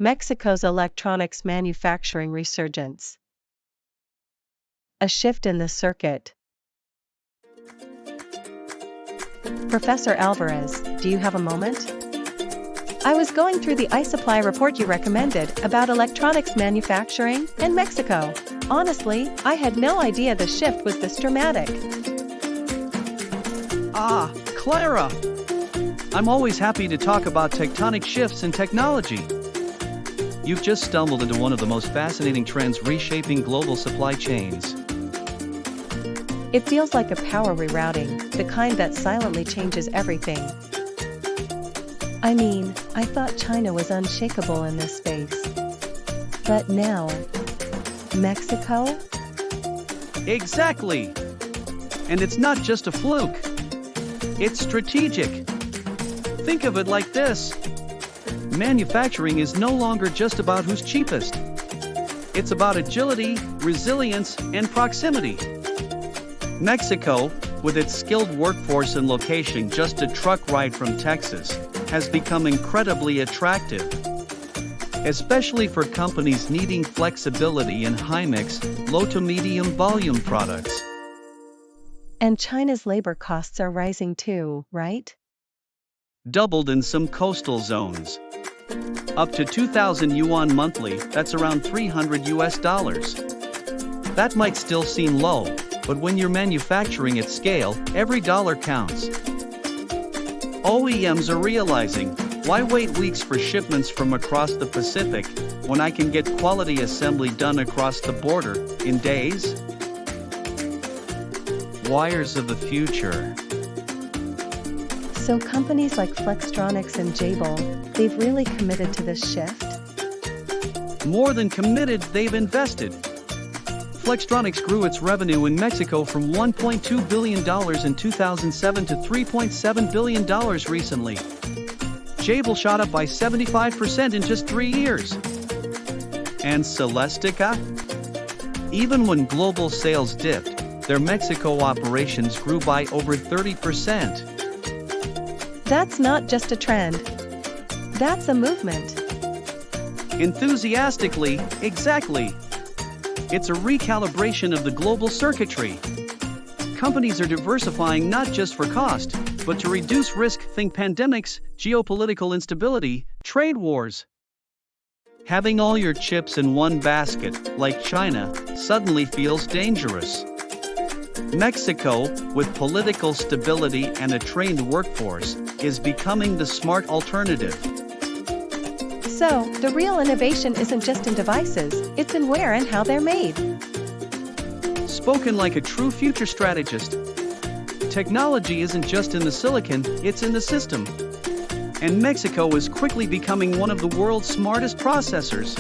Mexico's electronics manufacturing resurgence. A shift in the circuit. Professor Alvarez, do you have a moment? I was going through the iSupply report you recommended about electronics manufacturing in Mexico. Honestly, I had no idea the shift was this dramatic. Ah, Clara! I'm always happy to talk about tectonic shifts in technology. You've just stumbled into one of the most fascinating trends reshaping global supply chains. It feels like a power rerouting, the kind that silently changes everything. I mean, I thought China was unshakable in this space. But now, Mexico? Exactly! And it's not just a fluke. It's strategic. Think of it like this. Manufacturing is no longer just about who's cheapest. It's about agility, resilience, and proximity. Mexico, with its skilled workforce and location just a truck ride from Texas, has become incredibly attractive. Especially for companies needing flexibility in high-mix, low to medium volume products. And China's labor costs are rising too, right? Doubled in some coastal zones. Up to 2,000 yuan monthly, that's around $300. That might still seem low, but when you're manufacturing at scale, every dollar counts. OEMs are realizing, why wait weeks for shipments from across the Pacific, when I can get quality assembly done across the border, in days? Wires of the future. So companies like Flextronics and Jabil, they've really committed to this shift? More than committed, they've invested. Flextronics grew its revenue in Mexico from $1.2 billion in 2007 to $3.7 billion recently. Jabil shot up by 75% in just 3 years. And Celestica? Even when global sales dipped, their Mexico operations grew by over 30%. That's not just a trend. That's a movement. Enthusiastically, exactly. It's a recalibration of the global circuitry. Companies are diversifying not just for cost, but to reduce risk. Think pandemics, geopolitical instability, trade wars. Having all your chips in one basket, like China, suddenly feels dangerous. Mexico, with political stability and a trained workforce, is becoming the smart alternative. So, the real innovation isn't just in devices, it's in where and how they're made. Spoken like a true future strategist. Technology isn't just in the silicon, it's in the system. And Mexico is quickly becoming one of the world's smartest processors.